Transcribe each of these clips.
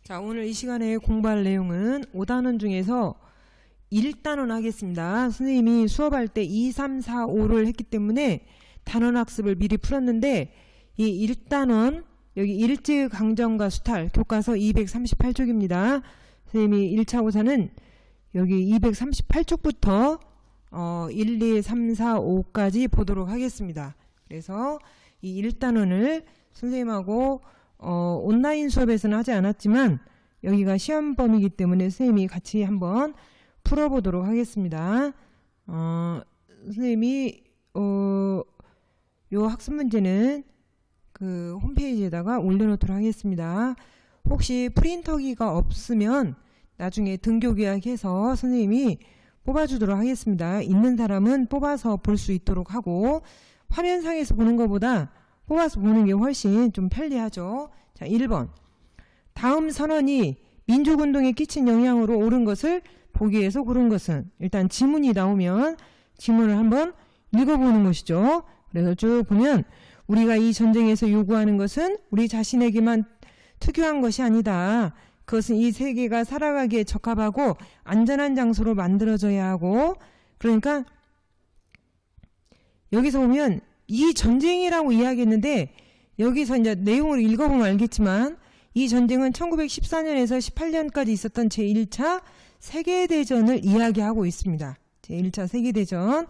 자, 오늘 이 시간에 공부할 내용은 5단원 중에서 1단원 하겠습니다. 선생님이 수업할 때 2, 3, 4, 5를 했기 때문에 단원학습을 미리 풀었는데 이 1단원 여기 일제강점과 수탈 교과서 238쪽입니다. 선생님이 1차 고사는 여기 238쪽부터 1, 2, 3, 4, 5까지 보도록 하겠습니다. 그래서 이 1단원을 선생님하고 온라인 수업에서는 하지 않았지만 여기가 시험범이기 때문에 선생님이 같이 한번 풀어보도록 하겠습니다. 선생님이 요 학습 문제는 그 홈페이지에다가 올려놓도록 하겠습니다. 혹시 프린터기가 없으면 나중에 등교계약해서 선생님이 뽑아주도록 하겠습니다. 있는 사람은 뽑아서 볼 수 있도록 하고 화면상에서 보는 것보다 뽑아서 보는 게 훨씬 좀 편리하죠. 자, 1번. 다음 선언이 민족운동에 끼친 영향으로 옳은 것을 보기 위해서 고른 것은, 일단 지문이 나오면 지문을 한번 읽어보는 것이죠. 그래서 쭉 보면 우리가 이 전쟁에서 요구하는 것은 우리 자신에게만 특유한 것이 아니다. 그것은 이 세계가 살아가기에 적합하고 안전한 장소로 만들어져야 하고, 그러니까 여기서 보면 이 전쟁이라고 이야기했는데 여기서 이제 내용을 읽어보면 알겠지만 이 전쟁은 1914년에서 18년까지 있었던 제1차 세계대전을 이야기하고 있습니다. 제1차 세계대전.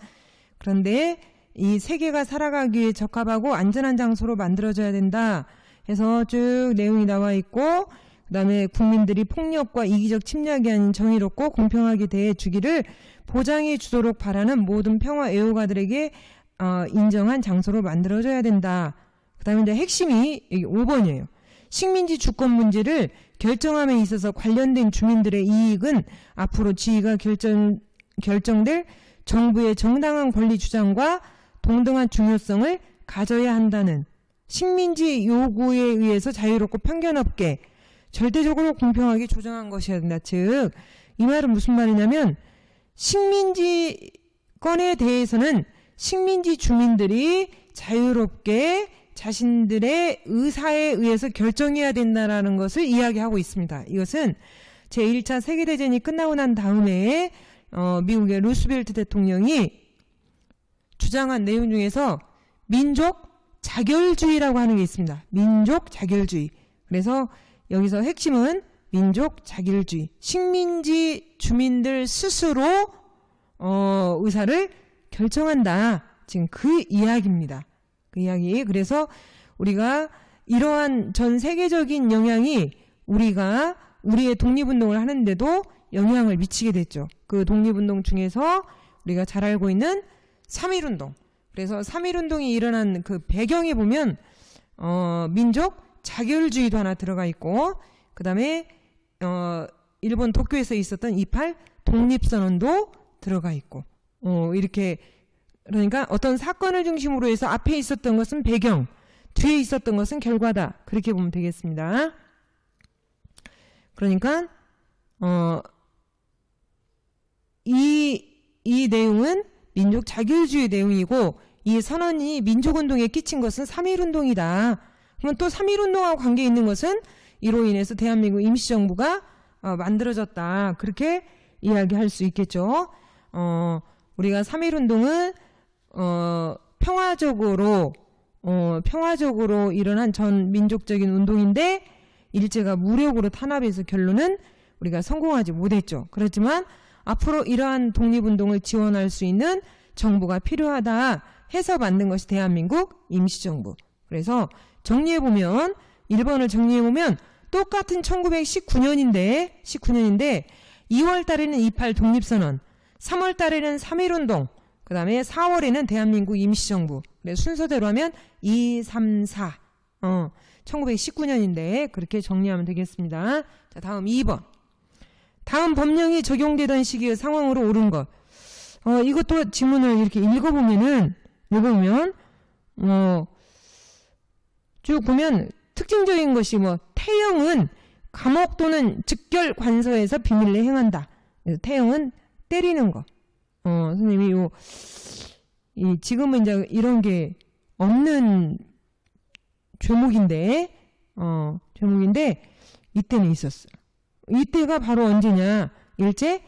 그런데 이 세계가 살아가기 위해 적합하고 안전한 장소로 만들어져야 된다 해서 쭉 내용이 나와 있고, 그 다음에 국민들이 폭력과 이기적 침략이 아닌 정의롭고 공평하게 대해주기를 보장해 주도록 바라는 모든 평화 애호가들에게 인정한 장소로 만들어져야 된다. 그 다음에 이제 핵심이 여기 5번이에요. 식민지 주권 문제를 결정함에 있어서 관련된 주민들의 이익은 앞으로 지위가 결정될 정부의 정당한 권리 주장과 동등한 중요성을 가져야 한다는 식민지 요구에 의해서 자유롭고 편견 없게 절대적으로 공평하게 조정한 것이어야 된다. 즉, 이 말은 무슨 말이냐면 식민지권에 대해서는 식민지 주민들이 자유롭게 자신들의 의사에 의해서 결정해야 된다는 것을 이야기하고 있습니다. 이것은 제1차 세계대전이 끝나고 난 다음에 미국의 루스벨트 대통령이 주장한 내용 중에서 민족 자결주의라고 하는 게 있습니다. 민족 자결주의. 그래서 여기서 핵심은 민족 자결주의. 식민지 주민들 스스로 의사를 결정한다. 지금 그 이야기입니다. 그 이야기. 그래서 우리가 이러한 전 세계적인 영향이 우리의 독립운동을 하는데도 영향을 미치게 됐죠. 그 독립운동 중에서 우리가 잘 알고 있는 3.1운동. 그래서 3.1운동이 일어난 그 배경에 보면 민족 자결주의도 하나 들어가 있고, 그 다음에 일본 도쿄에서 있었던 2.8 독립선언도 들어가 있고, 이렇게, 그러니까 어떤 사건을 중심으로 해서 앞에 있었던 것은 배경, 뒤에 있었던 것은 결과다. 그렇게 보면 되겠습니다. 그러니까 이 내용은 민족 자결주의 내용이고, 이 선언이 민족운동에 끼친 것은 3.1운동이다. 그러면 또 3.1운동하고 관계 있는 것은 이로 인해서 대한민국 임시정부가 만들어졌다. 그렇게 이야기할 수 있겠죠. 우리가 3.1운동은 평화적으로 일어난 전 민족적인 운동인데 일제가 무력으로 탄압해서 결론은 우리가 성공하지 못했죠. 그렇지만 앞으로 이러한 독립운동을 지원할 수 있는 정부가 필요하다 해서 만든 것이 대한민국 임시정부. 그래서 정리해보면 1번을 정리해보면 똑같은 1919년인데 2월 달에는 2.8 독립선언, 3월 달에는 3.1운동, 그 다음에 4월에는 대한민국 임시정부. 그래서 순서대로 하면 2, 3, 4. 1919년인데 그렇게 정리하면 되겠습니다. 자, 다음 2번. 다음 법령이 적용되던 시기의 상황으로 옳은 것. 이것도 지문을 이렇게 읽어보면 쭉 보면 특징적인 것이 태형은 감옥 또는 즉결 관서에서 비밀리에 행한다. 그래서 태형은 때리는 거. 선생님이 지금은 이제 이런 게 없는 죄목인데 이때는 있었어요. 이때가 바로 언제냐? 일제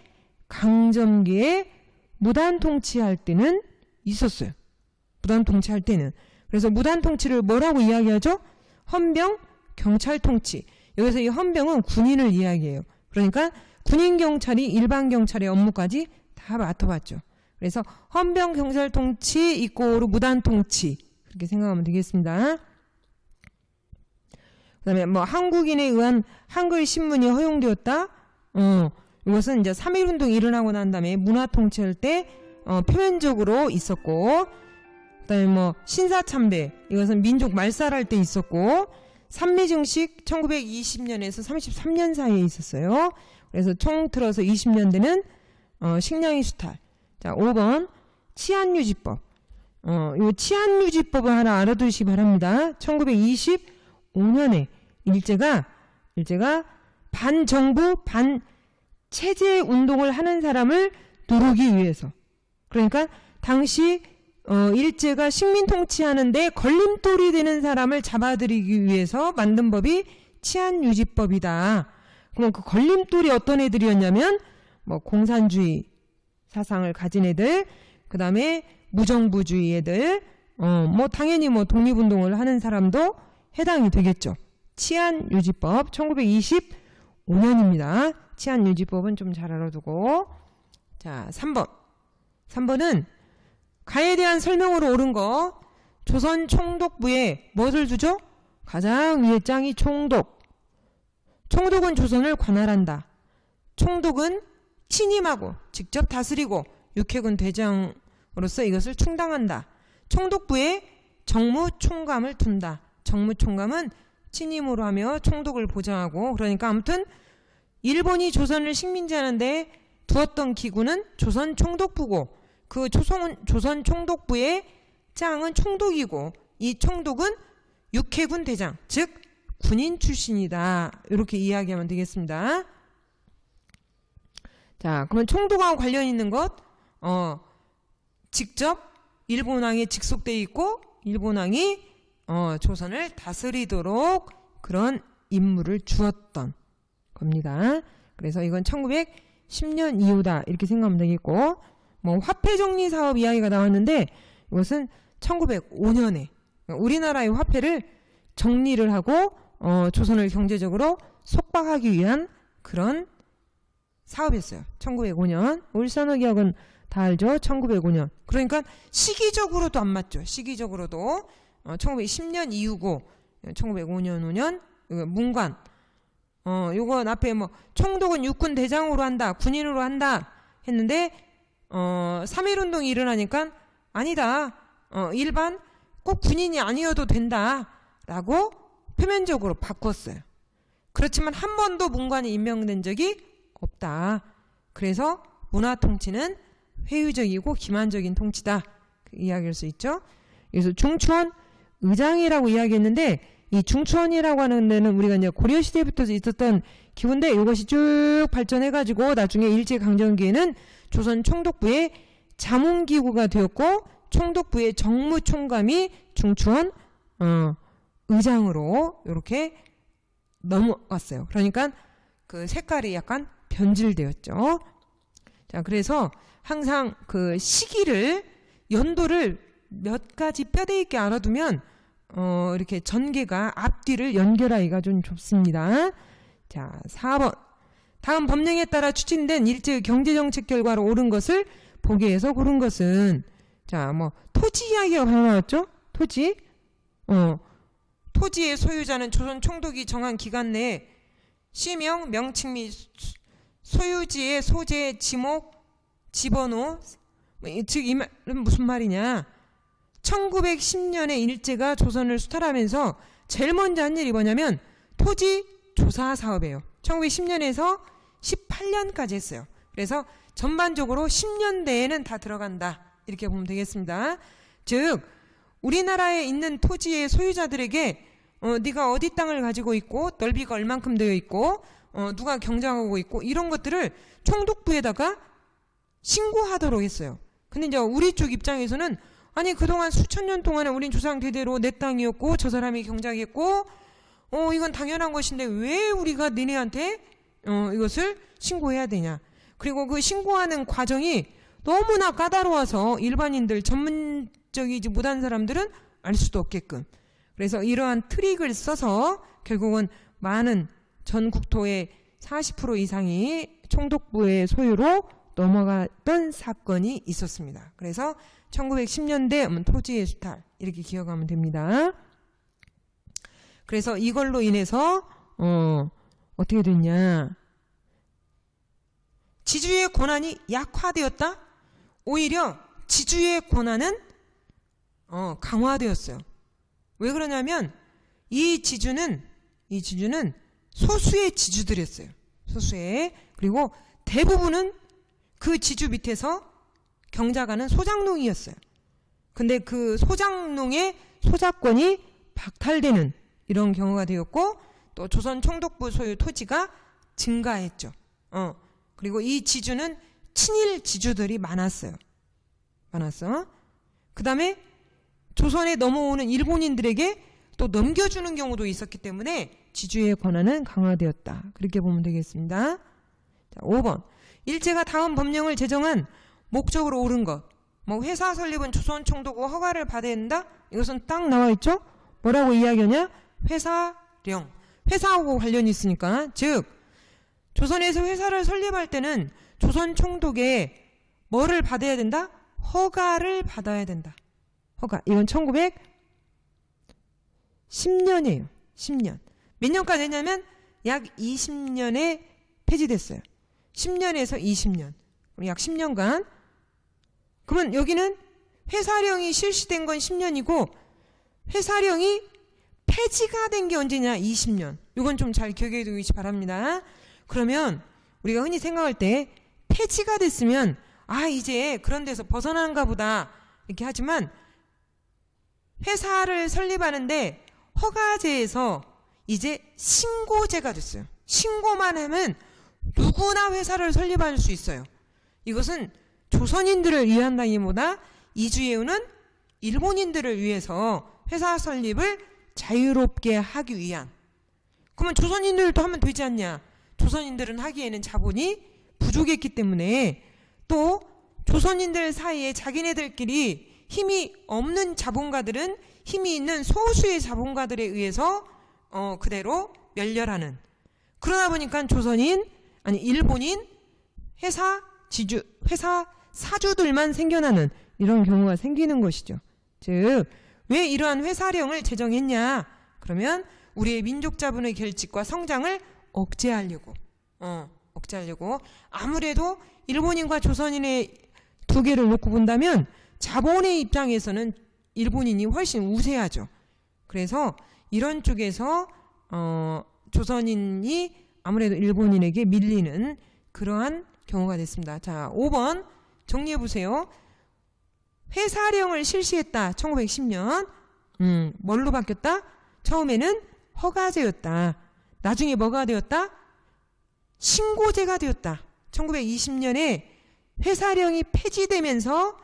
강점기에 무단 통치할 때는 있었어요. 무단 통치할 때는. 그래서 무단 통치를 뭐라고 이야기하죠? 헌병 경찰 통치. 여기서 이 헌병은 군인을 이야기해요. 그러니까 군인 경찰이 일반 경찰의 업무까지 다 맡아봤죠. 그래서 헌병 경찰 통치 이꼬르 무단 통치 그렇게 생각하면 되겠습니다. 그다음에 뭐 한국인에 의한 한글 신문이 허용되었다. 이것은 이제 3.1운동이 일어나고 난 다음에 문화 통치할 때 표면적으로 있었고, 그다음에 뭐 신사참배 이것은 민족 말살할 때 있었고, 산미증식 1920년에서 33년 사이에 있었어요. 그래서 총 틀어서 20년대는 식량의 수탈. 자, 5번 치안유지법. 요 치안유지법을 하나 알아두시기 바랍니다. 1925년에 일제가 반정부 반체제 운동을 하는 사람을 누르기 위해서, 그러니까 당시 일제가 식민 통치하는데 걸림돌이 되는 사람을 잡아들이기 위해서 만든 법이 치안유지법이다. 그럼 그 걸림돌이 어떤 애들이었냐면 뭐 공산주의 사상을 가진 애들, 그 다음에 무정부주의 애들, 뭐 당연히 뭐 독립운동을 하는 사람도 해당이 되겠죠. 치안유지법 1925년입니다. 치안유지법은 좀 잘 알아두고. 자, 3번은 가에 대한 설명으로 옳은 거. 조선 총독부에 무엇을 두죠? 가장 위에 짱이 총독. 총독은 조선을 관할한다. 총독은 친임하고 직접 다스리고 육해군 대장으로서 이것을 충당한다. 총독부에 정무총감을 둔다. 정무총감은 친임으로 하며 총독을 보장하고, 그러니까 아무튼 일본이 조선을 식민지하는데 두었던 기구는 조선 총독부고, 그 조선 총독부의 짱은 총독이고, 이 총독은 육해군 대장, 즉 군인 출신이다. 이렇게 이야기하면 되겠습니다. 자, 그러면 총독하고 관련 있는 것, 직접 일본왕에 직속되어 있고 일본왕이 조선을 다스리도록 그런 임무를 주었던 겁니다. 그래서 이건 1910년 이후다 이렇게 생각하면 되겠고, 뭐 화폐 정리 사업 이야기가 나왔는데 이것은 1905년에 우리나라의 화폐를 정리를 하고 조선을 경제적으로 속박하기 위한 그런 사업이었어요. 1905년. 울산어 기억은 다 알죠? 1905년. 그러니까 시기적으로도 안 맞죠. 시기적으로도 1910년 이후고 1905년 5년 문관. 요건 앞에 뭐 총독은 육군 대장으로 한다, 군인으로 한다 했는데 3.1운동이 일어나니까 아니다. 일반 꼭 군인이 아니어도 된다라고 표면적으로 바꿨어요. 그렇지만 한 번도 문관이 임명된 적이 없다. 그래서 문화 통치는 회유적이고 기만적인 통치다. 그 이야기할 수 있죠. 그래서 중추원 의장이라고 이야기했는데, 이 중추원이라고 하는 데는 우리가 이제 고려시대부터 있었던 기구인데, 이것이 쭉 발전해가지고 나중에 일제강점기에는 조선 총독부의 자문기구가 되었고, 총독부의 정무총감이 중추원 의장으로 이렇게 넘어갔어요. 그러니까 그 색깔이 약간 변질되었죠. 자, 그래서 항상 그 시기를, 연도를 몇 가지 뼈대 있게 알아두면 이렇게 전개가 앞뒤를 연결하기가 좀 좋습니다. 자, 4번. 다음 법령에 따라 추진된 일제의 경제정책 결과로 옳은 것을 보기 위해서 고른 것은, 자, 뭐 토지 이야기가 바로 나왔죠. 토지. 토지의 소유자는 조선 총독이 정한 기간 내에 시명, 명칭 및 소유지의 소재, 지목, 지번호, 즉 이 말은 무슨 말이냐. 1910년에 일제가 조선을 수탈하면서 제일 먼저 한 일이 뭐냐면 토지 조사 사업이에요. 1910년에서 18년까지 했어요. 그래서 전반적으로 10년대에는 다 들어간다. 이렇게 보면 되겠습니다. 즉 우리나라에 있는 토지의 소유자들에게 네가 어디 땅을 가지고 있고 넓이가 얼만큼 되어 있고 누가 경작하고 있고 이런 것들을 총독부에다가 신고하도록 했어요. 근데 이제 우리 쪽 입장에서는 아니 그동안 수천 년 동안에 우린 조상 대대로 내 땅이었고 저 사람이 경작했고 이건 당연한 것인데 왜 우리가 니네한테 이것을 신고해야 되냐. 그리고 그 신고하는 과정이 너무나 까다로워서 일반인들, 전문적이지 못한 사람들은 알 수도 없게끔. 그래서 이러한 트릭을 써서 결국은 많은 전 국토의 40% 이상이 총독부의 소유로 넘어갔던 사건이 있었습니다. 그래서 1910년대 토지의 수탈 이렇게 기억하면 됩니다. 그래서 이걸로 인해서 어떻게 됐냐. 지주의 권한이 약화되었다? 오히려 지주의 권한은 강화되었어요. 왜 그러냐면 이 지주는 소수의 지주들이었어요. 소수의. 그리고 대부분은 그 지주 밑에서 경작하는 소장농이었어요. 근데 그 소장농의 소작권이 박탈되는 이런 경우가 되었고, 또 조선 총독부 소유 토지가 증가했죠. 그리고 이 지주는 친일 지주들이 많았어요. 그 다음에 조선에 넘어오는 일본인들에게 또 넘겨주는 경우도 있었기 때문에 지주의 권한은 강화되었다. 그렇게 보면 되겠습니다. 자, 5번. 일제가 다음 법령을 제정한 목적으로 옳은 것. 뭐 회사 설립은 조선 총독부 허가를 받아야 된다? 이것은 딱 나와 있죠? 뭐라고 이야기하냐? 회사령. 회사하고 관련이 있으니까. 즉 조선에서 회사를 설립할 때는 조선 총독에 뭐를 받아야 된다? 허가를 받아야 된다. 허가. 이건 1910년이에요. 10년. 몇 년까지 했냐면 약 20년에 폐지됐어요. 10년에서 20년. 그럼 약 10년간. 그러면 여기는 회사령이 실시된 건 10년이고 회사령이 폐지가 된 게 언제냐? 20년. 이건 좀 잘 기억해 두시기 바랍니다. 그러면 우리가 흔히 생각할 때 폐지가 됐으면 이제 그런 데서 벗어나는가 보다 이렇게 하지만 회사를 설립하는데 허가제에서 이제 신고제가 됐어요. 신고만 하면 누구나 회사를 설립할 수 있어요. 이것은 조선인들을 위한다기보다 이주예우는 일본인들을 위해서 회사 설립을 자유롭게 하기 위한. 그러면 조선인들도 하면 되지 않냐. 조선인들은 하기에는 자본이 부족했기 때문에 또 조선인들 사이에 자기네들끼리 힘이 없는 자본가들은 힘이 있는 소수의 자본가들에 의해서 그대로 멸렬하는. 그러다 보니까 일본인 회사 사주들만 생겨나는 이런 경우가 생기는 것이죠. 즉, 왜 이러한 회사령을 제정했냐? 그러면 우리의 민족 자본의 결집과 성장을 억제하려고. 아무래도 일본인과 조선인의 두 개를 놓고 본다면 자본의 입장에서는 일본인이 훨씬 우세하죠. 그래서 이런 쪽에서 조선인이 아무래도 일본인에게 밀리는 그러한 경우가 됐습니다. 자, 5번 정리해 보세요. 회사령을 실시했다. 1910년. 뭘로 바뀌었다? 처음에는 허가제였다. 나중에 뭐가 되었다? 신고제가 되었다. 1920년에 회사령이 폐지되면서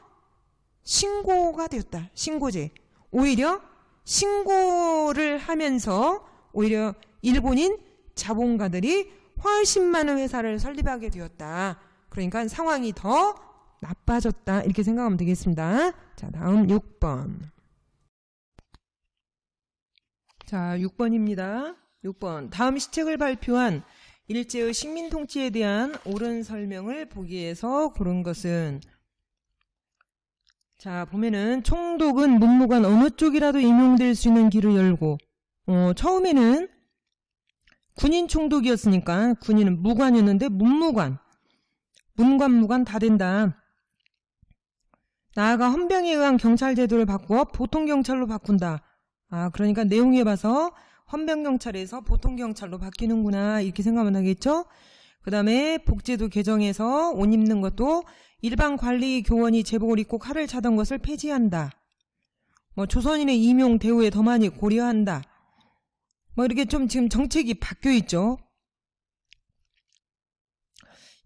신고가 되었다. 신고제. 오히려 신고를 하면서 오히려 일본인 자본가들이 훨씬 많은 회사를 설립하게 되었다. 그러니까 상황이 더 나빠졌다. 이렇게 생각하면 되겠습니다. 자, 다음 6번. 자, 6번입니다. 6번. 다음 시책을 발표한 일제의 식민 통치에 대한 옳은 설명을 보기 위해서 고른 것은, 자, 보면은 총독은 문무관 어느 쪽이라도 임용될 수 있는 길을 열고, 처음에는 군인 총독이었으니까 군인은 무관이었는데 문무관, 문관 다 된다. 나아가 헌병에 의한 경찰 제도를 바꾸어 보통경찰로 바꾼다. 그러니까 내용에 봐서 헌병경찰에서 보통경찰로 바뀌는구나 이렇게 생각하면 하겠죠. 그 다음에 복제도 개정해서 옷 입는 것도 일반 관리 교원이 제복을 입고 칼을 차던 것을 폐지한다. 조선인의 임용 대우에 더 많이 고려한다. 이렇게 좀 지금 정책이 바뀌어 있죠.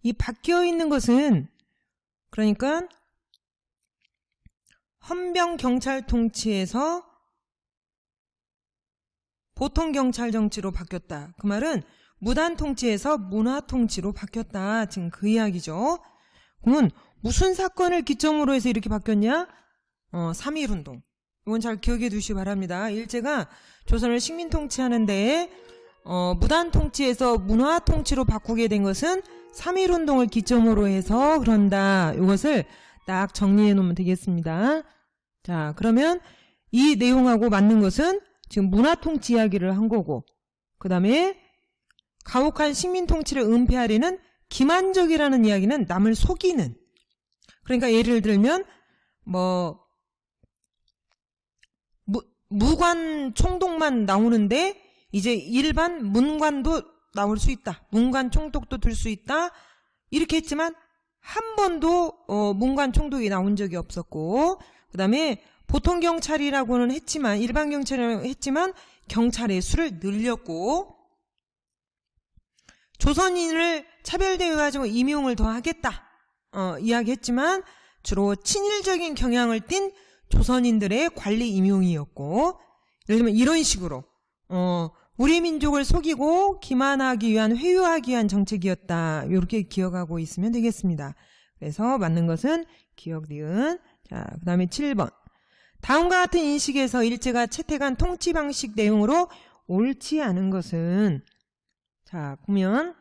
이 바뀌어 있는 것은 그러니까 헌병경찰 통치에서 보통경찰정치로 바뀌었다. 그 말은 무단통치에서 문화통치로 바뀌었다. 지금 그 이야기죠. 그러면 무슨 사건을 기점으로 해서 이렇게 바뀌었냐? 3.1운동. 이건 잘 기억해 두시기 바랍니다. 일제가 조선을 식민통치하는데 무단통치에서 문화통치로 바꾸게 된 것은 3.1운동을 기점으로 해서 그런다. 이것을 딱 정리해 놓으면 되겠습니다. 자, 그러면 이 내용하고 맞는 것은 지금 문화통치 이야기를 한 거고, 그 다음에 가혹한 식민통치를 은폐하려는 기만적이라는 이야기는 남을 속이는. 그러니까 예를 들면 무관 총독만 나오는데 이제 일반 문관도 나올 수 있다. 문관 총독도 들 수 있다. 이렇게 했지만 한 번도 문관 총독이 나온 적이 없었고, 그 다음에 보통 경찰이라고는 했지만, 일반 경찰이라고 했지만 경찰의 수를 늘렸고, 조선인을 차별대우가지고 임용을 더 하겠다 이야기했지만 주로 친일적인 경향을 띤 조선인들의 관리 임용이었고, 예를 들면 이런 식으로 우리 민족을 속이고 기만하기 위한, 회유하기 위한 정책이었다. 이렇게 기억하고 있으면 되겠습니다. 그래서 맞는 것은 기억, 니은. 자, 그 다음에 7번. 다음과 같은 인식에서 일제가 채택한 통치 방식 내용으로 옳지 않은 것은, 자, 보면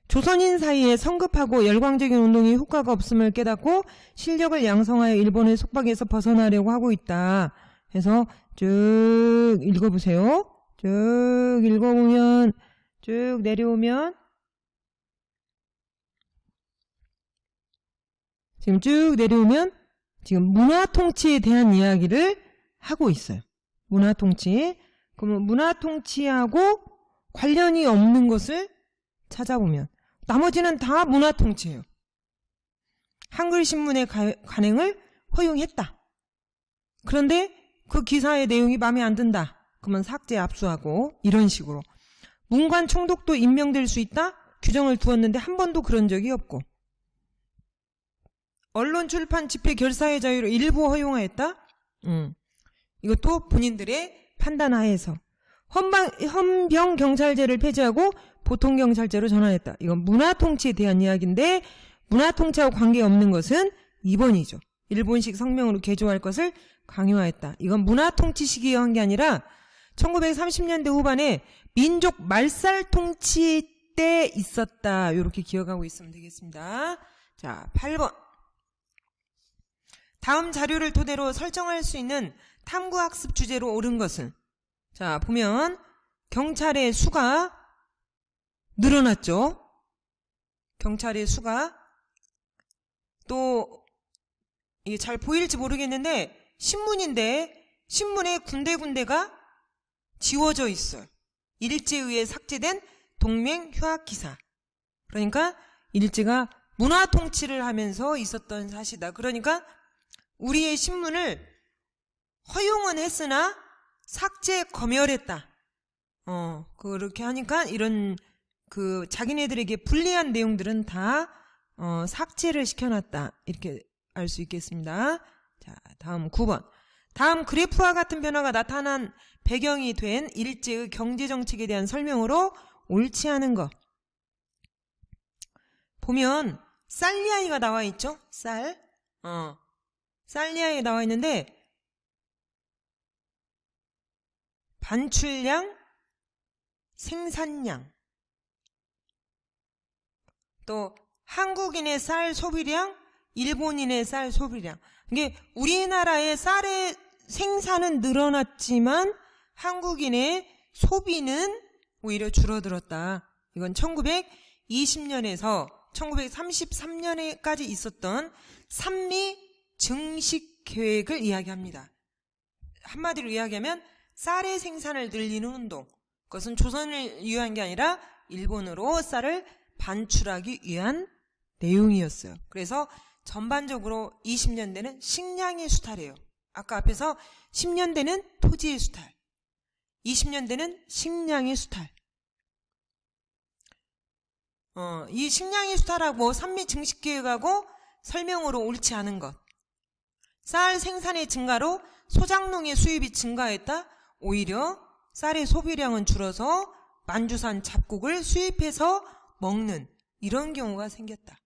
조선인 사이에 성급하고 열광적인 운동이 효과가 없음을 깨닫고 실력을 양성하여 일본의 속박에서 벗어나려고 하고 있다. 해서 쭉 읽어보세요. 쭉 읽어보면, 쭉 내려오면, 지금 쭉 내려오면 지금 문화통치에 대한 이야기를 하고 있어요. 문화통치. 그러면 문화통치하고 관련이 없는 것을 찾아보면 나머지는 다 문화통치예요. 한글신문의 관행을 허용했다. 그런데 그 기사의 내용이 마음에 안 든다. 그러면 삭제, 압수하고 이런 식으로. 문관 총독도 임명될 수 있다? 규정을 두었는데 한 번도 그런 적이 없고. 언론, 출판, 집회, 결사의 자유를 일부 허용하였다? 이것도 본인들의 판단 하에서. 헌병경찰제를 폐지하고 보통경찰제로 전환했다. 이건 문화통치에 대한 이야기인데, 문화통치하고 관계없는 것은 2번이죠. 일본식 성명으로 개조할 것을 강요하였다. 이건 문화통치 시기에 한 게 아니라 1930년대 후반에 민족 말살통치 때 있었다. 이렇게 기억하고 있으면 되겠습니다. 자, 8번. 다음 자료를 토대로 설정할 수 있는 탐구학습 주제로 옳은 것은, 자, 보면 경찰의 수가 늘어났죠. 경찰의 수가. 또 이게 잘 보일지 모르겠는데 신문인데 신문에 군데군데가 지워져 있어요. 일제에 의해 삭제된 동맹 휴학 기사. 그러니까 일제가 문화 통치를 하면서 있었던 사실이다. 그러니까 우리의 신문을 허용은 했으나 삭제, 검열했다. 그렇게 하니까 이런 자기네들에게 불리한 내용들은 다 삭제를 시켜놨다. 이렇게 알 수 있겠습니다. 자, 다음 9번. 다음 그래프와 같은 변화가 나타난 배경이 된 일제의 경제정책에 대한 설명으로 옳지 않은 것. 보면 쌀리아이가 나와 있죠? 쌀리아이 나와 있는데 반출량, 생산량, 또 한국인의 쌀 소비량, 일본인의 쌀 소비량. 이게 우리나라의 쌀의 생산은 늘어났지만 한국인의 소비는 오히려 줄어들었다. 이건 1920년에서 1933년에까지 있었던 산미 증식 계획을 이야기합니다. 한마디로 이야기하면 쌀의 생산을 늘리는 운동. 그것은 조선을 위한 게 아니라 일본으로 쌀을 반출하기 위한 내용이었어요. 그래서 전반적으로 20년대는 식량의 수탈이에요. 아까 앞에서 10년대는 토지의 수탈, 20년대는 식량의 수탈. 이 식량의 수탈하고 산미 증식계획하고 설명으로 옳지 않은 것. 쌀 생산의 증가로 소작농의 수입이 증가했다? 오히려 쌀의 소비량은 줄어서 만주산 잡곡을 수입해서 먹는 이런 경우가 생겼다.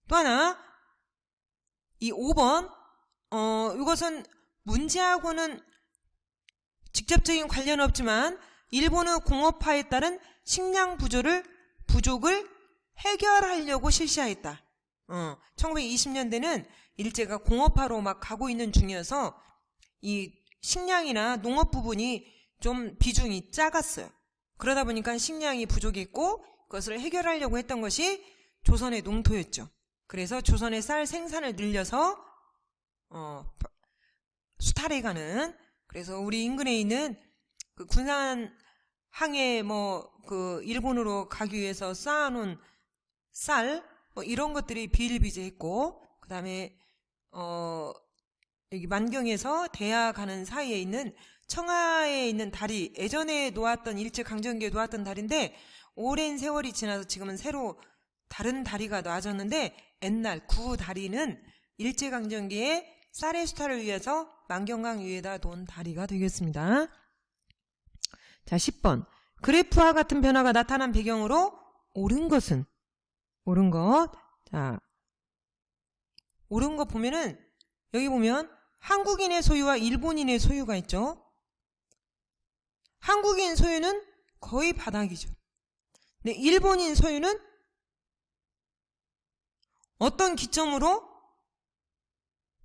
또 하나, 이 5번, 이것은 문제하고는 직접적인 관련은 없지만 일본의 공업화에 따른 식량 부족을 해결하려고 실시하였다. 1920년대는 일제가 공업화로 막 가고 있는 중이어서 이 식량이나 농업 부분이 좀 비중이 작았어요. 그러다 보니까 식량이 부족했고 그것을 해결하려고 했던 것이 조선의 농토였죠. 그래서 조선의 쌀 생산을 늘려서 수탈해가는, 그래서 우리 인근에 있는 그 군산항에 그 일본으로 가기 위해서 쌓아놓은 쌀 이런 것들이 비일비재했고, 그 다음에 여기 만경에서 대하 가는 사이에 있는 청하에 있는 다리, 예전에 놓았던 일제강점기에 놓았던 다리인데 오랜 세월이 지나서 지금은 새로 다른 다리가 놔졌는데, 옛날 구 다리는 일제강점기에 쌀의 수탈을 위해서 만경강 위에다 놓은 다리가 되겠습니다. 자, 10번. 그래프와 같은 변화가 나타난 배경으로 옳은 것은? 옳은 것. 자, 옳은 것 보면은 여기 보면 한국인의 소유와 일본인의 소유가 있죠. 한국인 소유는 거의 바닥이죠. 근데 일본인 소유는 어떤 기점으로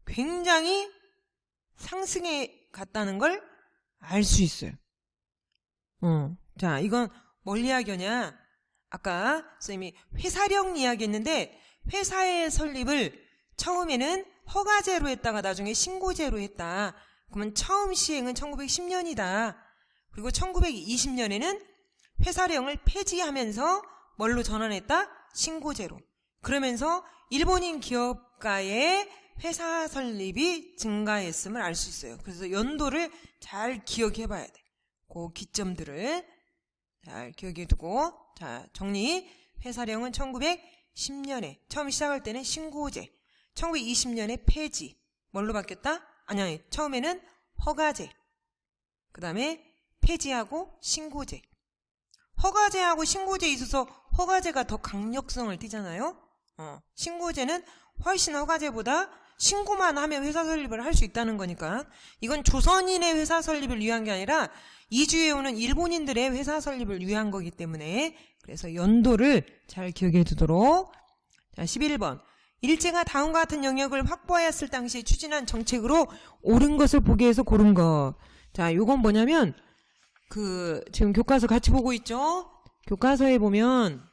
굉장히 상승해 갔다는 걸 알 수 있어요. 자, 이건 뭘 이야기하냐? 아까 선생님이 회사령 이야기했는데, 회사의 설립을 처음에는 허가제로 했다가 나중에 신고제로 했다. 그러면 처음 시행은 1910년이다. 그리고 1920년에는 회사령을 폐지하면서 뭘로 전환했다? 신고제로. 그러면서 일본인 기업가의 회사 설립이 증가했음을 알 수 있어요. 그래서 연도를 잘 기억해 봐야 돼. 그 기점들을 잘 기억해 두고, 자, 정리. 회사령은 1910년에 처음 시작할 때는 신고제, 1920년에 폐지. 뭘로 바뀌었다? 아니, 처음에는 허가제, 그 다음에 폐지하고 신고제. 허가제하고 신고제에 있어서 허가제가 더 강력성을 띠잖아요. 신고제는 훨씬 허가제보다 신고만 하면 회사 설립을 할 수 있다는 거니까, 이건 조선인의 회사 설립을 위한 게 아니라 이주해 오는 일본인들의 회사 설립을 위한 거기 때문에, 그래서 연도를 잘 기억해 두도록. 자, 11번. 일제가 다음과 같은 영역을 확보하였을 당시에 추진한 정책으로 옳은 것을 보기 위해서 고른 것. 자, 요건 뭐냐면 지금 교과서 같이 보고 있죠? 교과서에 보면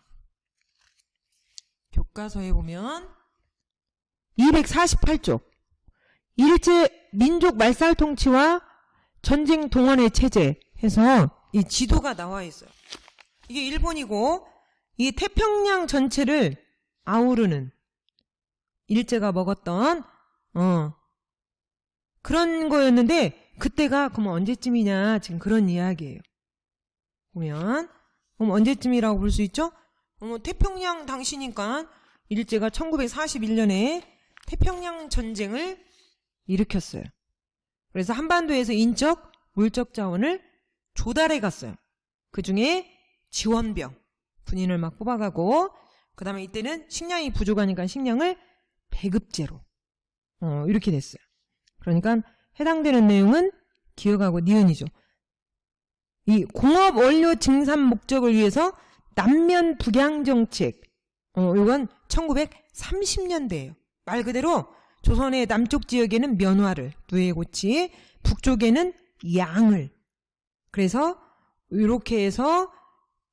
248쪽 일제 민족 말살 통치와 전쟁 동원의 체제 해서 이 지도가 나와 있어요. 이게 일본이고, 이 태평양 전체를 아우르는 일제가 먹었던 그런 거였는데, 그때가 그럼 언제쯤이냐, 지금 그런 이야기예요. 보면 그럼 언제쯤이라고 볼 수 있죠? 태평양 당시니까 일제가 1941년에 태평양 전쟁을 일으켰어요. 그래서 한반도에서 인적, 물적 자원을 조달해 갔어요. 그 중에 지원병, 군인을 막 뽑아가고, 그 다음에 이때는 식량이 부족하니까 식량을 배급제로 이렇게 됐어요. 그러니까 해당되는 내용은 기억하고 니은이죠. 이 공업 원료 증산 목적을 위해서 남면 북양 정책, 이건 1930년대예요. 말 그대로 조선의 남쪽 지역에는 면화를, 누에고치, 북쪽에는 양을. 그래서 이렇게 해서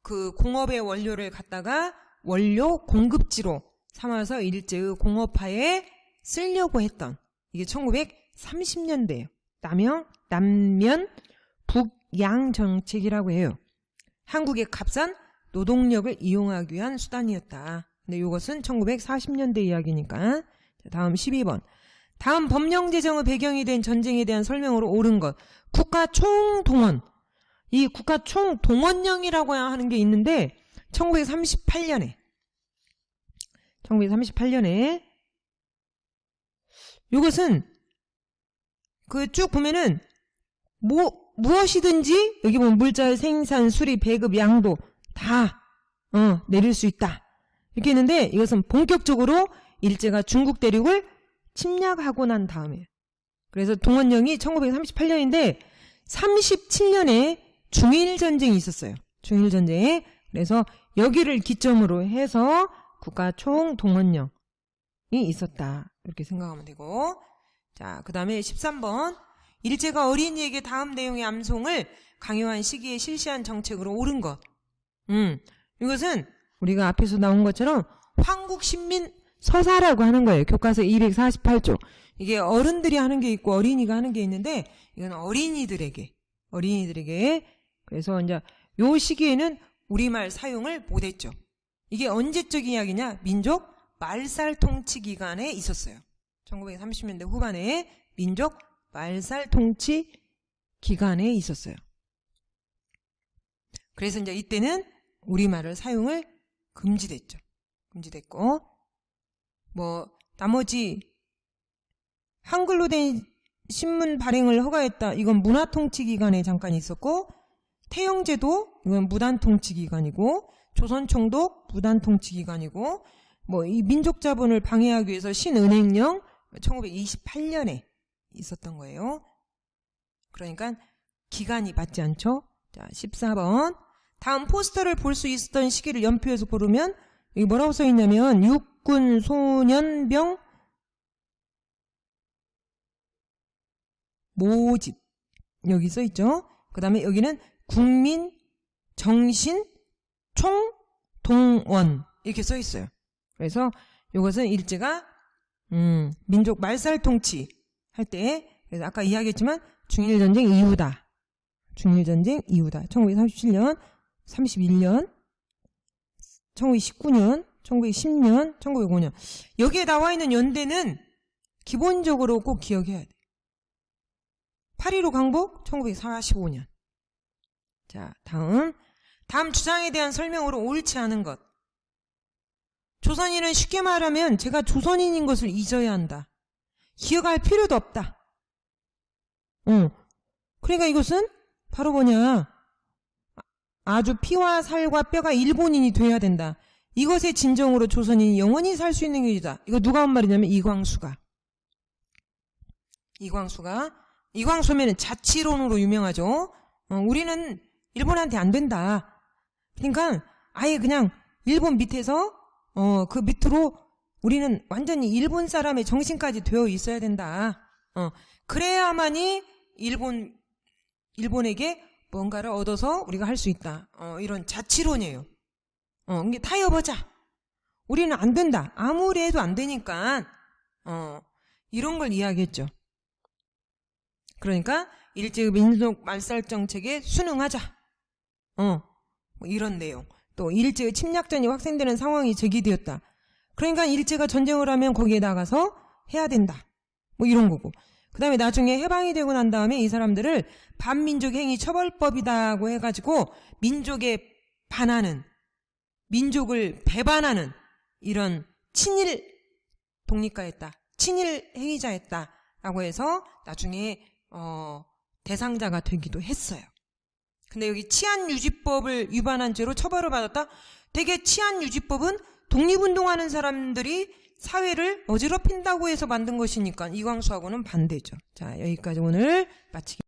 그 공업의 원료를 갖다가 원료 공급지로 삼아서 일제의 공업화에 쓰려고 했던, 이게 1930년대예요. 남면 북양 정책이라고 해요. 한국의 값싼 노동력을 이용하기 위한 수단이었다. 근데 이것은 1940년대 이야기니까. 다음 12번. 다음 법령 제정의 배경이 된 전쟁에 대한 설명으로 옳은 것. 국가 총동원. 이 국가 총동원령이라고 하는 게 있는데 1938년에 이것은 그 쭉 보면은 무엇이든지 여기 보면 물자의 생산, 수리, 배급, 양도 다 내릴 수 있다. 이렇게 했는데 이것은 본격적으로 일제가 중국 대륙을 침략하고 난 다음에. 그래서 동원령이 1938년인데 37년에 중일전쟁이 있었어요. 중일전쟁에. 그래서 여기를 기점으로 해서 국가총동원령이 있었다. 이렇게 생각하면 되고. 자, 그 다음에 13번. 일제가 어린이에게 다음 내용의 암송을 강요한 시기에 실시한 정책으로 옳은 것. 이것은 우리가 앞에서 나온 것처럼 황국신민서사라고 하는 거예요. 교과서 248조. 이게 어른들이 하는 게 있고 어린이가 하는 게 있는데 이건 어린이들에게. 그래서 이제 요 시기에는 우리말 사용을 못했죠. 이게 언제적 이야기냐? 민족 말살 통치 기간에 있었어요. 1930년대 후반에 민족 말살 통치 기간에 있었어요. 그래서 이제 이때는 우리말을 사용을 금지됐고, 나머지 한글로 된 신문 발행을 허가했다. 이건 문화 통치 기간에 잠깐 있었고, 태영제도 이건 무단 통치 기간이고, 조선총독 무단 통치 기간이고, 이 민족 자본을 방해하기 위해서 신은행령 1928년에 있었던 거예요. 그러니까 기간이 맞지 않죠? 자, 14번. 다음 포스터를 볼 수 있었던 시기를 연표해서 고르면 여기 뭐라고 써 있냐면 육군 소년병 모집 여기 써 있죠. 그 다음에 여기는 국민 정신 총동원 이렇게 써 있어요. 그래서 이것은 일제가 민족 말살 통치 할 때, 그래서 아까 이야기했지만 중일전쟁 이후다. 1937년, 31년, 1919년, 1910년, 1905년. 여기에 나와 있는 연대는 기본적으로 꼭 기억해야 돼. 8.15 강복 1945년. 자, 다음 주장에 대한 설명으로 옳지 않은 것. 조선인은 쉽게 말하면 제가 조선인인 것을 잊어야 한다. 기억할 필요도 없다. 그러니까 이것은 바로 뭐냐. 아주 피와 살과 뼈가 일본인이 돼야 된다. 이것의 진정으로 조선인이 영원히 살 수 있는 길이다. 이거 누가 한 말이냐면 이광수면은 자치론으로 유명하죠. 우리는 일본한테 안 된다. 그러니까 아예 그냥 일본 밑에서 그 밑으로 우리는 완전히 일본 사람의 정신까지 되어 있어야 된다. 그래야만이 일본에게 뭔가를 얻어서 우리가 할 수 있다. 이런 자치론이에요. 이게 타협하자. 우리는 안 된다. 아무리 해도 안 되니까 이런 걸 이야기했죠. 그러니까 일제의 민족 말살 정책에 순응하자. 이런 내용. 또 일제의 침략전이 확산되는 상황이 제기되었다. 그러니까 일제가 전쟁을 하면 거기에 나가서 해야 된다. 이런 거고. 그 다음에 나중에 해방이 되고 난 다음에 이 사람들을 반민족 행위 처벌법이다고 해가지고 민족에 반하는, 민족을 배반하는 이런 친일 독립가였다. 친일 행위자였다. 라고 해서 나중에 대상자가 되기도 했어요. 근데 여기 치안유지법을 위반한 죄로 처벌을 받았다? 되게 치안유지법은 독립운동하는 사람들이 사회를 어지럽힌다고 해서 만든 것이니까 이광수하고는 반대죠. 자, 여기까지 오늘 마치겠습니다.